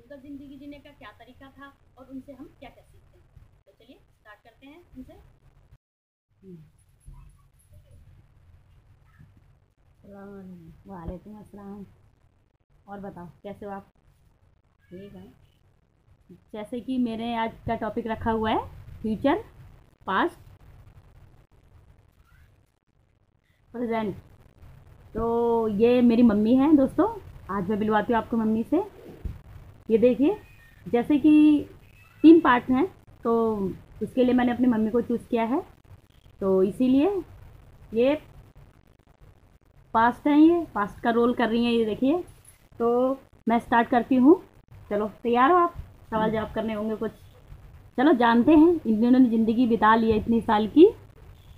उनका ज़िंदगी जीने का क्या तरीका था और उनसे हम क्या क्या सीखते हैं। तो चलिए स्टार्ट करते हैं उनसे। वालेकुम अस्सलाम। और बताओ कैसे हो आप? ठीक है। जैसे कि मेरे आज का टॉपिक रखा हुआ है फ्यूचर, पास्ट, प्रेजेंट। तो ये मेरी मम्मी है दोस्तों। आज मैं मिलवाती हूँ आपको मम्मी से। ये देखिए, जैसे कि 3 पार्ट हैं, तो उसके लिए मैंने अपनी मम्मी को चूज़ किया है। तो इसीलिए ये पास्ट है, ये पास्ट का रोल कर रही हैं, ये देखिए। तो मैं स्टार्ट करती हूँ। चलो तैयार हो आप? सवाल जवाब करने होंगे कुछ। चलो जानते हैं, इन्होंने ज़िंदगी बिता ली है इतनी साल की,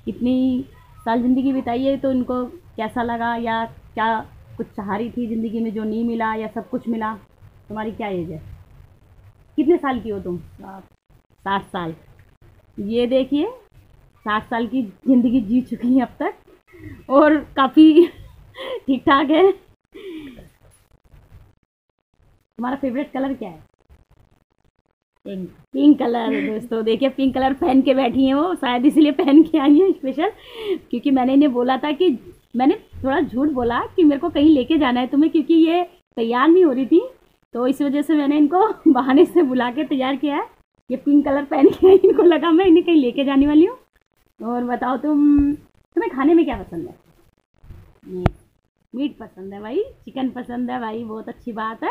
इतनी साल ज़िंदगी बिताई है, तो इनको कैसा लगा या क्या कुछ चाह रही थी ज़िंदगी में जो नहीं मिला या सब कुछ मिला। तुम्हारी क्या एज है? कितने साल की हो तुम? 60 साल। ये देखिए, 60 साल की ज़िंदगी जी चुकी हैं अब तक और काफ़ी ठीक ठाक है। तुम्हारा फेवरेट कलर क्या है? पिंक। पिंक कलर दोस्तों, देखिए पिंक कलर पहन के बैठी हैं वो, शायद इसलिए पहन के आई हैं स्पेशल, क्योंकि मैंने इन्हें बोला था कि मैंने थोड़ा झूठ बोला कि मेरे को कहीं लेके जाना है तुम्हें, क्योंकि ये तैयार नहीं हो रही थी, तो इस वजह से मैंने इनको बहाने से बुला के तैयार किया है। ये पिंक कलर पहन के आई, इनको लगा मैं इन्हें कहीं लेके जाने वाली हूँ। और बताओ तुम्हें खाने में क्या पसंद है? मीट। मीट पसंद है भाई, चिकन पसंद है भाई, बहुत अच्छी बात है।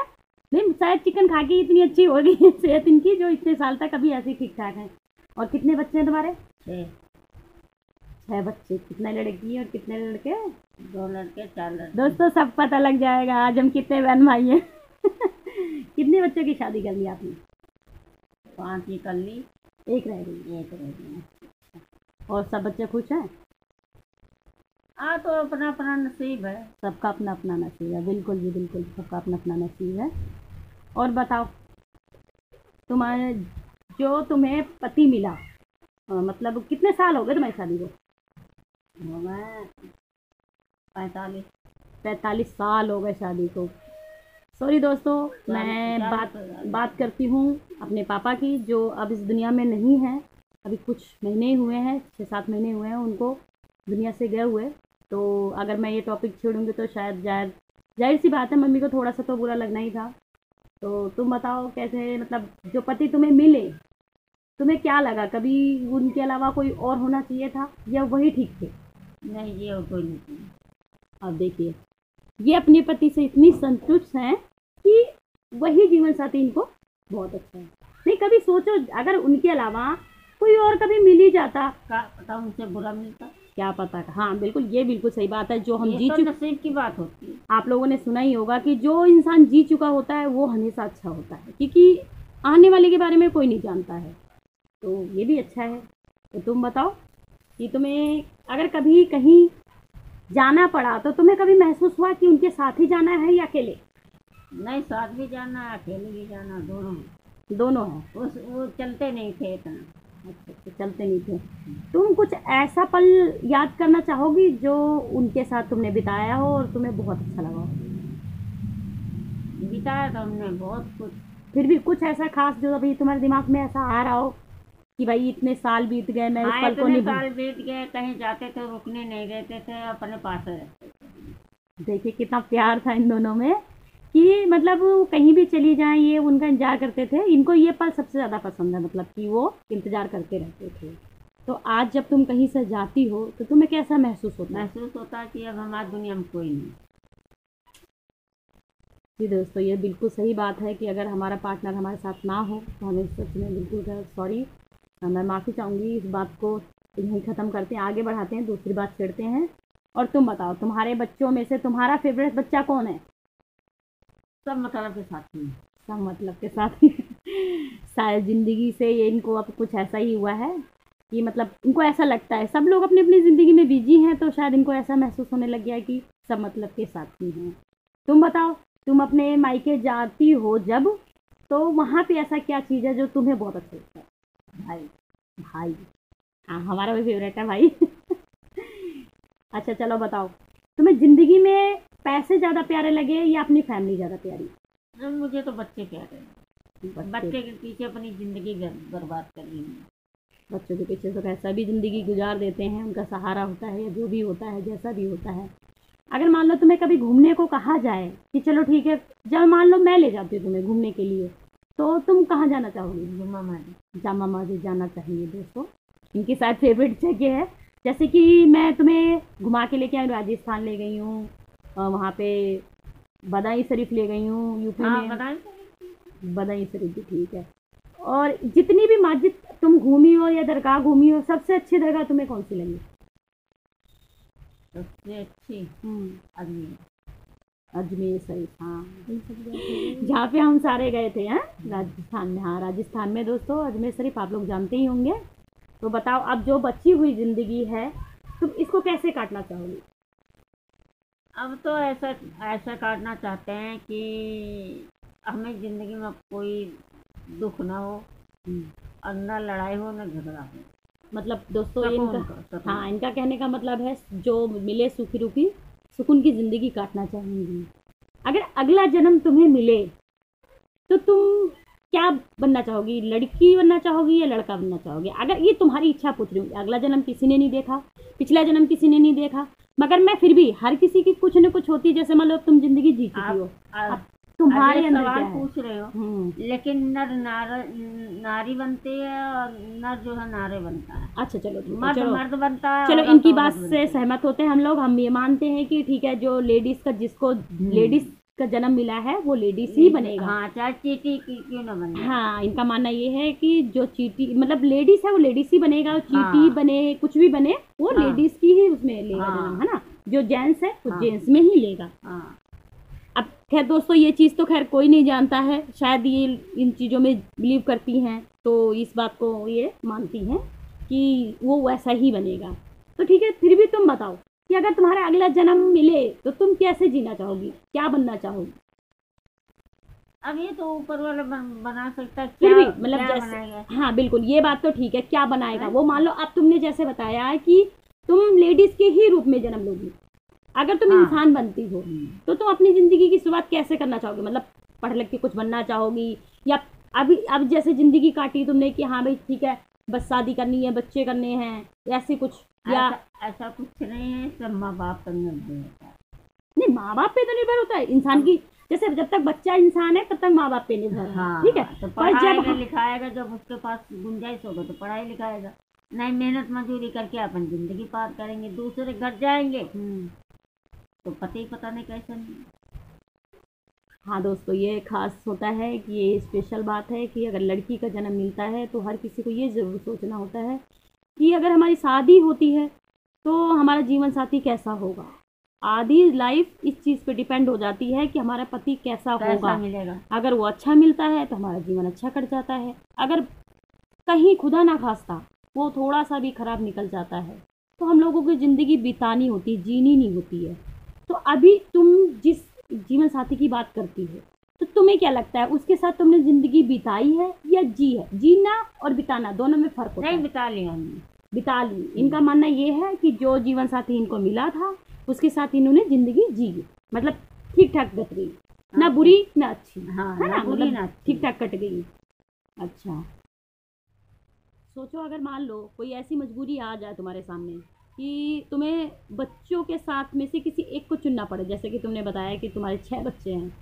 नहीं, शायद चिकन खा के इतनी अच्छी हो गई है सेहत इनकी, जो इतने साल तक अभी ऐसे ही ठीक ठाक हैं। और कितने बच्चे हैं तुम्हारे? 6 बच्चे। कितने लड़की और कितने लड़के? 2 लड़के 4 लड़के। दोस्तों सब पता लग जाएगा आज हम कितने बहन भाई हैं। कितने बच्चों की शादी कर ली आपने? 5 ही कर ली, एक रह गई। और सब बच्चे खुश हैं? हाँ, तो अपना अपना नसीब है, सबका अपना अपना नसीब है। बिल्कुल जी बिल्कुल, सबका अपना अपना नसीब है। और बताओ, तुम्हारे जो तुम्हें पति मिला, मतलब कितने साल हो गए तुम्हारी शादी को? हो गए 45 साल हो गए शादी को। सॉरी दोस्तों, मैं बात करती हूँ अपने पापा की, जो अब इस दुनिया में नहीं है। अभी कुछ महीने हुए हैं, 6-7 महीने हुए हैं उनको दुनिया से गए हुए। तो अगर मैं ये टॉपिक छेड़ूंगी तो शायद जाहिर सी बात है, मम्मी को थोड़ा सा तो बुरा लगना ही था। तो तुम बताओ कैसे, मतलब जो पति तुम्हें मिले, तुम्हें क्या लगा? कभी उनके अलावा कोई और होना चाहिए था या वही ठीक थे? नहीं, ये और कोई नहीं थी। अब देखिए, ये अपने पति से इतनी संतुष्ट हैं कि वही जीवन साथी इनको बहुत अच्छा है। नहीं, कभी सोचो अगर उनके अलावा कोई और कभी मिल ही जाता, क्या पता उनसे बुरा मिलता, क्या पता। हाँ बिल्कुल, ये बिल्कुल सही बात है। जो हम जी चुके, नसीब की बात होती है। आप लोगों ने सुना ही होगा कि जो इंसान जी चुका होता है वो हमेशा अच्छा होता है, क्योंकि आने वाले के बारे में कोई नहीं जानता है। तो ये भी अच्छा है। तो तुम बताओ कि तुम्हें अगर कभी कहीं जाना पड़ा तो तुम्हें कभी महसूस हुआ कि उनके साथ ही जाना है या अकेले? नहीं, साथ भी जाना है, अकेले भी जाना, दोनों है। वो चलते नहीं थे इतना। अच्छा, चलते नहीं थे। तुम कुछ ऐसा पल याद करना चाहोगी जो उनके साथ तुमने बिताया हो और तुम्हें बहुत अच्छा लगा हो? बिताया तो हमने बहुत कुछ, फिर भी कुछ ऐसा खास जो अभी तुम्हारे दिमाग में ऐसा आ रहा हो कि भाई इतने साल बीत गए, मैं इस पल को नहीं भूल। साल बीत गए, कहीं जाते थे रुकने नहीं देते थे, अपने पास रहते थे। देखिए कितना प्यार था इन दोनों में, कि मतलब वो कहीं भी चली जाएं ये उनका इंतजार करते थे। इनको ये पल सबसे ज़्यादा पसंद है, मतलब कि वो इंतजार करते रहते थे। तो आज जब तुम कहीं से जाती हो तो तुम्हें कैसा महसूस होता है? महसूस होता है कि अब हमारी दुनिया में कोई नहीं। जी दोस्तों, ये बिल्कुल सही बात है कि अगर हमारा पार्टनर हमारे साथ ना हो तो हमें सच में बिल्कुल सॉरी, मैं माफ़ी चाहूँगी। इस बात को यहीं ख़त्म करते हैं, आगे बढ़ाते हैं, दूसरी बात छेड़ते हैं। और तुम बताओ, तुम्हारे बच्चों में से तुम्हारा फेवरेट बच्चा कौन है? सब मतलब के साथी हैं। सब मतलब के साथी। शायद ज़िंदगी से ये इनको अब कुछ ऐसा ही हुआ है कि मतलब इनको ऐसा लगता है, सब लोग अपनी अपनी ज़िंदगी में बिजी हैं, तो शायद इनको ऐसा महसूस होने लग गया है कि सब मतलब के साथी हैं। तुम बताओ, तुम अपने मायके जाती हो जब, तो वहाँ पे ऐसा क्या चीज़ है जो तुम्हें बहुत अच्छा लगता है? भाई। भाई, हाँ हमारा भी फेवरेट है भाई। अच्छा चलो बताओ, तुम्हें ज़िंदगी में पैसे ज़्यादा प्यारे लगे या अपनी फैमिली ज़्यादा प्यारी? मुझे तो बच्चे प्यारे हैं। बच्चे के पीछे अपनी जिंदगी बर्बाद कर ली है। बच्चों के पीछे तो कैसा भी ज़िंदगी गुजार देते हैं, उनका सहारा होता है या जो भी होता है, जैसा भी होता है। अगर मान लो तुम्हें कभी घूमने को कहा जाए कि चलो ठीक है, जब मान लो मैं ले जाती हूँ तुम्हें घूमने के लिए, तो तुम कहाँ जाना चाहोगी? जुम्मा मस्जिद। जामा मस्जिद जाना चाहिए दोस्तों, इनकी शायद फेवरेट जगह है। जैसे कि मैं तुम्हें घुमा के लेके आई, राजस्थान ले गई हूँ, वहाँ पे बदायूं शरीफ ले गई हूँ, यूपी हाँ में बताएं। बदायूं शरीफ भी ठीक है। और जितनी भी मस्जिद तुम घूमी हो या दरगाह घूमी हो, सबसे अच्छी दरगाह तुम्हें कौन सी लगी? सबसे अच्छी अजमेर। अजमेर शरीफ, हाँ, जहाँ पे हम सारे गए थे, हैं राजस्थान में। हाँ, राजस्थान में दोस्तों अजमेर शरीफ आप लोग जानते ही होंगे। तो बताओ, अब जो बची हुई ज़िंदगी है तुम इसको कैसे काटना चाहोगी? अब तो ऐसा ऐसा काटना चाहते हैं कि हमें जिंदगी में कोई दुख ना हो और न लड़ाई हो न झगड़ा हो। मतलब दोस्तों सुकून इनका, सुकून। हाँ, इनका कहने का मतलब है जो मिले सुखी रुखी सुकून की ज़िंदगी काटना चाहेंगी। अगर अगला जन्म तुम्हें मिले तो तुम क्या बनना चाहोगी? लड़की बनना चाहोगी या लड़का बनना चाहोगी? अगर ये तुम्हारी इच्छा पूछ रही हूँ, अगला जन्म किसी ने नहीं देखा, पिछला जन्म किसी ने नहीं देखा, मगर मैं फिर भी, हर किसी की कुछ न कुछ होती है। जैसे मान लो तुम जिंदगी जी चुकी हो, अब तुम्हारे अंदर सवाल क्या है? पूछ रहे हो, लेकिन नर नारी बनते हैं और नर जो है नारे बनता है। अच्छा चलो ठीक है, मर्द चलो मर्द बनता है। चलो औरत इनकी औरत बात बनती से है। सहमत होते हैं हम लोग। हम ये मानते हैं कि ठीक है, जो लेडीज का, जिसको लेडीज का जन्म मिला है वो लेडीज ही बनेगा। हाँ, चाहे चीटी क्यों ना बने। हाँ, इनका मानना ये है कि जो चीटी मतलब लेडीज है वो लेडीज ही बनेगा, और चीटी हाँ। बने कुछ भी बने वो हाँ। लेडीज की ही उसमें लेगा हाँ। जन्म, है ना। जो जेंट्स है वो हाँ। जेंट्स में ही लेगा। हाँ। अब खैर दोस्तों, ये चीज़ तो खैर कोई नहीं जानता है, शायद ये इन चीज़ों में बिलीव करती हैं तो इस बात को ये मानती हैं कि वो वैसा ही बनेगा। तो ठीक है, फिर भी तुम बताओ कि अगर तुम्हारा अगला जन्म मिले तो तुम कैसे जीना चाहोगी, क्या बनना चाहोगी? अब ये तो ऊपर वाला बना सकता है। फिर क्या भी मतलब क्या जैसे, बनाएगा? हाँ बिल्कुल, ये बात तो ठीक है, क्या बनाएगा हैं? वो मान लो। अब तुमने जैसे बताया कि तुम लेडीज के ही रूप में जन्म लोगी, अगर तुम हाँ। इंसान बनती हो तो तुम अपनी ज़िंदगी की शुरुआत कैसे करना चाहोगी? मतलब पढ़ लिख के कुछ बनना चाहोगी, या अभी अब जैसे ज़िंदगी काटी तुमने कि हाँ भाई ठीक है, बस शादी करनी है, बच्चे करने हैं, ऐसे कुछ? या ऐसा कुछ नहीं है, सब माँ बाप पर निर्भर होता है। नहीं, माँ बाप पे तो निर्भर होता है इंसान की, जैसे जब तक बच्चा इंसान है तब तक माँ बाप पे निर्भर है। हाँ, ठीक है, तो पर जब पढ़ाएगा लिखाएगा, जब उसके पास गुंजाइश होगा तो पढ़ाई लिखाएगा, नहीं मेहनत मजदूरी करके अपन जिंदगी पार करेंगे, दूसरे घर जाएंगे तो पता ही पता नहीं कैसे नहीं। हाँ दोस्तों, ये खास होता है कि ये स्पेशल बात है कि अगर लड़की का जन्म मिलता है तो हर किसी को ये ज़रूर सोचना होता है कि अगर हमारी शादी होती है तो हमारा जीवन साथी कैसा होगा। आधी लाइफ इस चीज़ पे डिपेंड हो जाती है कि हमारा पति कैसा होगा। मिलेगा। अगर वो अच्छा मिलता है तो हमारा जीवन अच्छा कट जाता है, अगर कहीं खुदा ना खास्ता वो थोड़ा सा भी ख़राब निकल जाता है तो हम लोगों की ज़िंदगी बितानी होती है, जीनी नहीं होती है। तो अभी तुम जिस जीवन साथी की बात करती हो तो तुम्हें क्या लगता है, उसके साथ तुमने ज़िंदगी बिताई है या जी है? जीना और बिताना दोनों में फ़र्क होता है। नहीं, बिता लिया हमने। बिता ली। इनका मानना ये है कि जो जीवन साथी इनको मिला था उसके साथ इन्होंने ज़िंदगी जी, मतलब ठीक ठाक कट गई, ना बुरी ना अच्छी, हाँ, है ना, बुरी ना मतलब अच्छी। ठीक ठाक कट गई। अच्छा, सोचो अगर मान लो कोई ऐसी मजबूरी आ जाए तुम्हारे सामने कि तुम्हें बच्चों के साथ में से किसी एक को चुनना पड़े, जैसे कि तुमने बताया कि तुम्हारे 6 बच्चे हैं,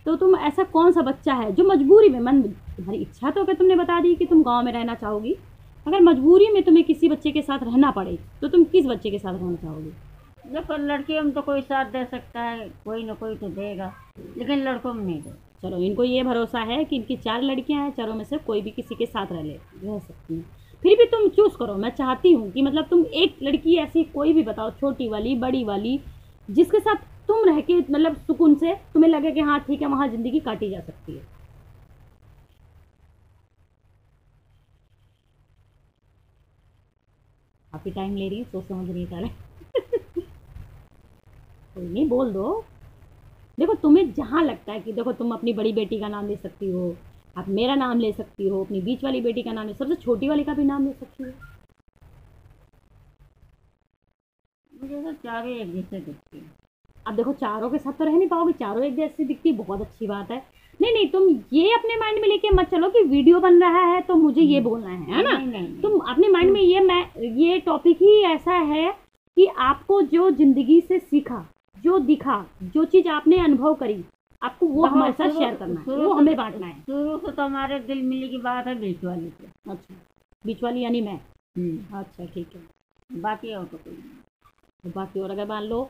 तो तुम ऐसा कौन सा बच्चा है जो मजबूरी में, तुम्हारी इच्छा तो अगर तुमने बता दी कि तुम गांव में रहना चाहोगी, अगर मजबूरी में तुम्हें किसी बच्चे के साथ रहना पड़े तो तुम किस बच्चे के साथ रहना चाहोगी? देखो, लड़कियों में तो कोई साथ दे सकता है, कोई ना कोई तो देगा, लेकिन लड़कों में नहीं देगा। चलो, इनको ये भरोसा है कि इनकी 4 लड़कियां हैं, चारों में से कोई भी किसी के साथ रह सकती हैं। फिर भी तुम चूज़ करो, मैं चाहती हूँ कि मतलब तुम एक लड़की ऐसी कोई भी बताओ, छोटी वाली बड़ी वाली, जिसके साथ तुम रह के मतलब सुकून से तुम्हें लगे कि हाँ ठीक है, वहाँ ज़िंदगी काटी जा सकती है। काफ़ी टाइम ले रही है, सोच समझ नहीं पा रहे। कोई नहीं, बोल दो। देखो, तुम्हें जहाँ लगता है कि देखो, तुम अपनी बड़ी बेटी का नाम ले सकती हो, आप मेरा नाम ले सकती हो, अपनी बीच वाली बेटी का नाम ले, सबसे छोटी वाली का भी नाम ले सकती हो। मुझे तो चारों एक जैसे दिखती है। अब देखो, चारों के साथ तो रह नहीं पाओगे, चारों एक जैसी दिखती, बहुत अच्छी बात है, नहीं नहीं, तुम ये अपने माइंड में लेके मत चलो कि वीडियो बन रहा है तो मुझे ये बोलना है ना। नहीं, नहीं, तुम अपने माइंड में ये टॉपिक ही ऐसा है कि आपको जो जिंदगी से सीखा, जो दिखा, जो चीज आपने अनुभव करी, आपको वो हमारे साथ शेयर करना है, वो हमें बांटना है। शुरू से तो हमारे दिल मिली की बात है बीच वाली से। अच्छा, बीच वाली यानी मैं। अच्छा ठीक है, बाकी और तो कोई नहीं। बाकी और अगर मान लो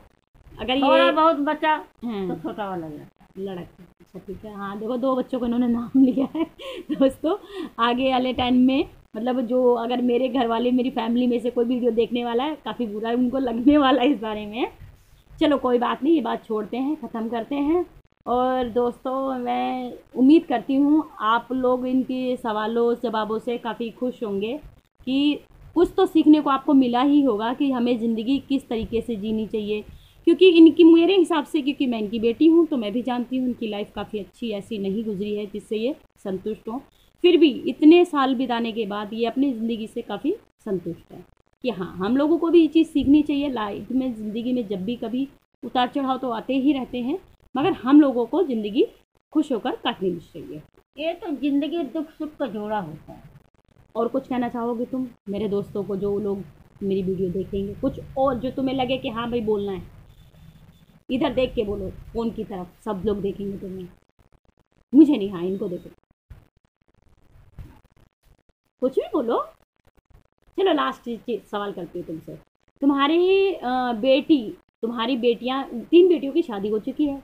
अगर थोड़ा ये बहुत बचा तो छोटा वाला लड़क। अच्छा ठीक है, हाँ देखो 2 बच्चों को इन्होंने नाम लिया है दोस्तों। आगे वाले टाइम में मतलब जो अगर मेरे घर वाले, मेरी फैमिली में से कोई वीडियो देखने वाला है, काफ़ी बुरा उनको लगने वाला है इस बारे में। चलो कोई बात नहीं, ये बात छोड़ते हैं, ख़त्म करते हैं। और दोस्तों मैं उम्मीद करती हूँ आप लोग इनके सवालों जवाबों से काफ़ी खुश होंगे कि कुछ तो सीखने को आपको मिला ही होगा कि हमें ज़िंदगी किस तरीके से जीनी चाहिए। क्योंकि इनकी, मेरे हिसाब से, क्योंकि मैं इनकी बेटी हूँ तो मैं भी जानती हूँ इनकी लाइफ काफ़ी अच्छी ऐसी नहीं गुजरी है जिससे ये संतुष्ट हों। फिर भी इतने साल बिताने के बाद ये अपनी ज़िंदगी से काफ़ी संतुष्ट है कि हाँ, हम लोगों को भी ये चीज़ सीखनी चाहिए। लाइफ में, ज़िंदगी में जब भी कभी उतार चढ़ाव तो आते ही रहते हैं, मगर हम लोगों को ज़िंदगी खुश होकर काटनी चाहिए। ये तो जिंदगी दुख सुख का जोड़ा होता है। और कुछ कहना चाहोगे तुम मेरे दोस्तों को, जो लोग मेरी वीडियो देखेंगे, कुछ और जो तुम्हें लगे कि हाँ भाई बोलना है? इधर देख के बोलो, फोन की तरफ, सब लोग देखेंगे तुम्हें, मुझे नहीं, हाँ इनको देखो, कुछ भी बोलो। चलो लास्ट सवाल करती हूँ तुमसे। तुम्हारी तुम्हारी बेटियाँ, 3 बेटियों की शादी हो चुकी है,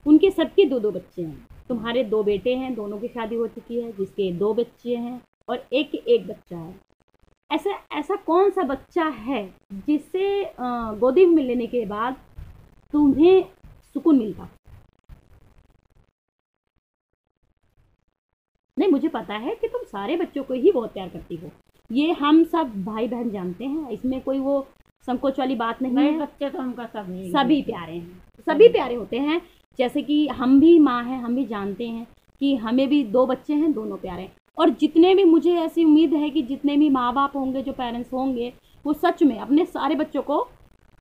उनके सबके 2-2 बच्चे हैं। तुम्हारे 2 बेटे हैं, दोनों की शादी हो चुकी है, जिसके 2 बच्चे हैं और एक बच्चा है। ऐसा कौन सा बच्चा है जिससे गोदी में लेने के बाद तुम्हें सुकून मिलता? नहीं, मुझे पता है कि तुम सारे बच्चों को ही बहुत प्यार करती हो, ये हम सब भाई बहन जानते हैं, इसमें कोई वो संकोच वाली बात नहीं है। बच्चे तो हमका सभी प्यारे हैं, सभी प्यारे होते हैं। जैसे कि हम भी माँ हैं, हम भी जानते हैं कि हमें भी 2 बच्चे हैं, दोनों प्यारे हैं। और जितने भी, मुझे ऐसी उम्मीद है कि जितने भी माँ बाप होंगे, जो पेरेंट्स होंगे, वो सच में अपने सारे बच्चों को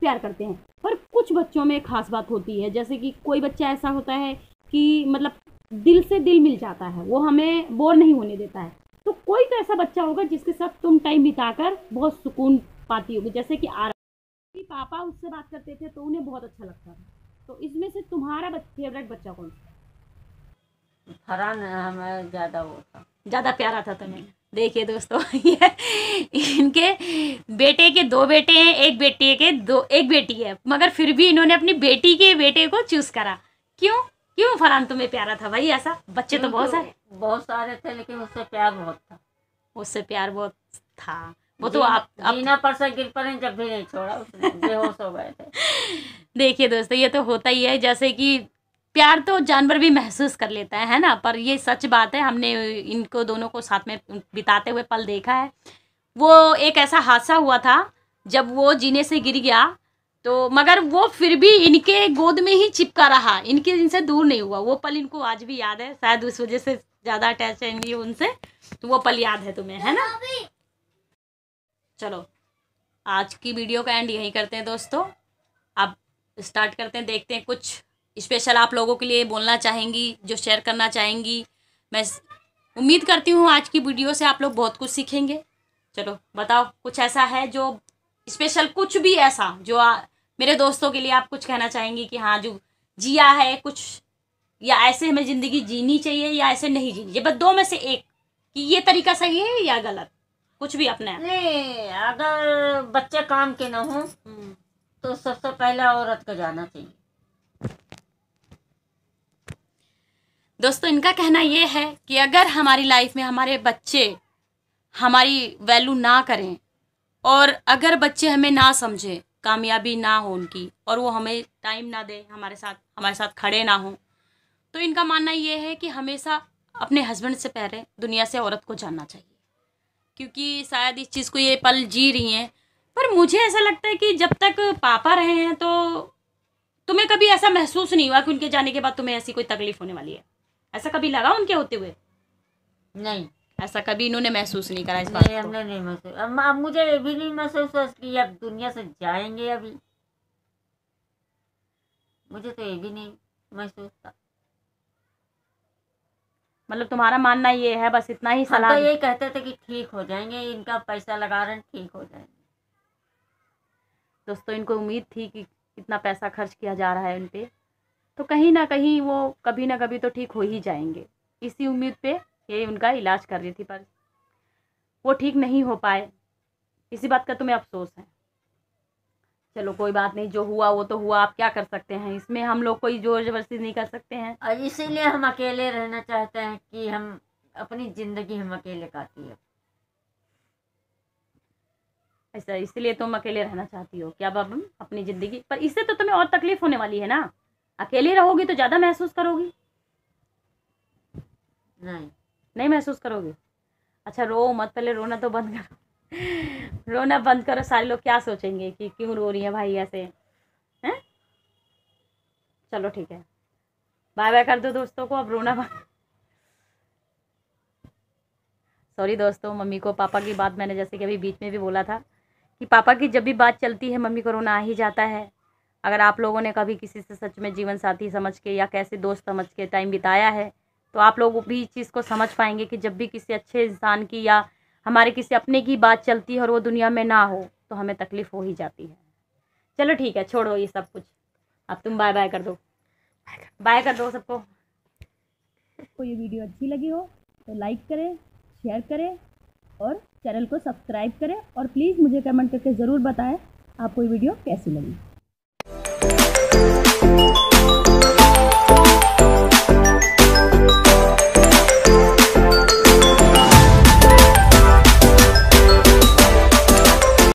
प्यार करते हैं। पर कुछ बच्चों में खास बात होती है, जैसे कि कोई बच्चा ऐसा होता है कि मतलब दिल से दिल मिल जाता है, वो हमें बोर नहीं होने देता है। तो कोई तो ऐसा बच्चा होगा जिसके साथ तुम टाइम बिताकर बहुत सुकून पाती होगी, जैसे कि पापा उससे बात करते थे तो उन्हें बहुत अच्छा लगता था। तो इसमें से तुम्हारा फेवरेट बच्चा कौन सा? फरहान हमें ज़्यादा प्यारा था तुम्हें। देखिए दोस्तों ये इनके बेटे के 2 बेटे हैं, एक बेटी है, मगर फिर भी इन्होंने अपनी बेटी के बेटे को चूज करा। क्यों फरहान तुम्हें प्यारा था भाई? ऐसा बच्चे तो बहुत सारे थे, लेकिन उससे प्यार बहुत था। वो तो आप जीना पर से गिर पड़े, जब भी नहीं छोड़ा, उसने बेहोश हो गए थे। देखिए दोस्तों, ये तो होता ही है, जैसे कि प्यार तो जानवर भी महसूस कर लेता है ना। पर ये सच बात है, हमने इनको दोनों को साथ में बिताते हुए पल देखा है। वो एक ऐसा हादसा हुआ था जब वो जीने से गिर गया, तो मगर वो फिर भी इनके गोद में ही चिपका रहा, इनसे दूर नहीं हुआ। वो पल इनको आज भी याद है, शायद उस वजह से ज़्यादा अटैच है उनसे, तो वो पल याद है तुम्हें, है ना? चलो आज की वीडियो का एंड यही करते हैं दोस्तों। अब स्टार्ट करते हैं, देखते हैं कुछ स्पेशल आप लोगों के लिए बोलना चाहेंगी, जो शेयर करना चाहेंगी। मैं उम्मीद करती हूँ आज की वीडियो से आप लोग बहुत कुछ सीखेंगे। चलो बताओ, कुछ ऐसा है जो स्पेशल, कुछ भी ऐसा जो मेरे दोस्तों के लिए आप कुछ कहना चाहेंगी कि हाँ जो जिया है कुछ, या ऐसे हमें ज़िंदगी जीनी चाहिए या ऐसे नहीं जीनी चाहिए, बस 2 में से एक, कि ये तरीका सही है या गलत, कुछ भी अपने। नहीं, अगर बच्चे काम के ना हो तो सबसे पहले औरत को जाना चाहिए। दोस्तों इनका कहना ये है कि अगर हमारी लाइफ में हमारे बच्चे हमारी वैल्यू ना करें, और अगर बच्चे हमें ना समझे, कामयाबी ना हो उनकी, और वो हमें टाइम ना दे, हमारे साथ खड़े ना हो, तो इनका मानना ये है कि हमेशा अपने हस्बैंड से पहले दुनिया से औरत को जानना चाहिए। क्योंकि शायद इस चीज़ को ये पल जी रही हैं, पर मुझे ऐसा लगता है कि जब तक पापा रहे हैं तो तुम्हें कभी ऐसा महसूस नहीं हुआ कि उनके जाने के बाद तुम्हें ऐसी कोई तकलीफ होने वाली है? ऐसा कभी लगा उनके होते हुए? नहीं, ऐसा कभी इन्होंने महसूस नहीं करा इस बात को? हमने नहीं महसूस। अब मुझे ये भी नहीं महसूस हुआ कि अब दुनिया से जाएंगे। अभी मुझे तो ये भी नहीं महसूस था। मतलब तुम्हारा मानना ये है, बस इतना ही हम सलाह तो यही कहते थे कि ठीक हो जाएंगे, इनका पैसा लगा रहे हैं, ठीक हो जाएंगे। दोस्तों इनको उम्मीद थी कि इतना पैसा खर्च किया जा रहा है उन पे, तो कहीं ना कहीं वो कभी ना कभी तो ठीक हो ही जाएंगे। इसी उम्मीद पे ये उनका इलाज कर रही थी, पर वो ठीक नहीं हो पाए। इसी बात का तुम्हें अफसोस है। चलो कोई बात नहीं, जो हुआ वो तो हुआ, आप क्या कर सकते हैं इसमें, हम लोग कोई जोर जबरदस्ती नहीं कर सकते हैं। और इसीलिए हम अकेले रहना चाहते हैं कि हम अपनी जिंदगी हम अकेले काटी है। ऐसा इसलिए तुम अकेले रहना चाहती हो क्या बाबा अपनी ज़िंदगी, पर इससे तो तुम्हें और तकलीफ होने वाली है ना। अकेली रहोगी तो ज़्यादा महसूस करोगी। नहीं महसूस करोगे। अच्छा रो मत, पहले रोना तो बंद करो। रोना बंद करो, सारे लोग क्या सोचेंगे कि क्यों रो रही है भाई ऐसे, हैं। चलो ठीक है, बाय बाय कर दो दोस्तों को, अब रोना बंद। सॉरी दोस्तों, मम्मी को पापा की बात मैंने जैसे कि अभी बीच में भी बोला था कि पापा की जब भी बात चलती है मम्मी को रोना आ ही जाता है। अगर आप लोगों ने कभी किसी से सच में जीवन साथी समझ के या कैसे दोस्त समझ के टाइम बिताया है, तो आप लोग भी इस चीज़ को समझ पाएंगे कि जब भी किसी अच्छे इंसान की या हमारे किसी अपने की बात चलती है और वो दुनिया में ना हो, तो हमें तकलीफ़ हो ही जाती है। चलो ठीक है, छोड़ो ये सब कुछ, अब तुम बाय बाय कर दो, बाय कर दो सबको। आपको ये वीडियो अच्छी लगी हो तो लाइक करें, शेयर करें और चैनल को सब्सक्राइब करें, और प्लीज़ मुझे कमेंट करके ज़रूर बताएं आपको ये वीडियो कैसी लगी।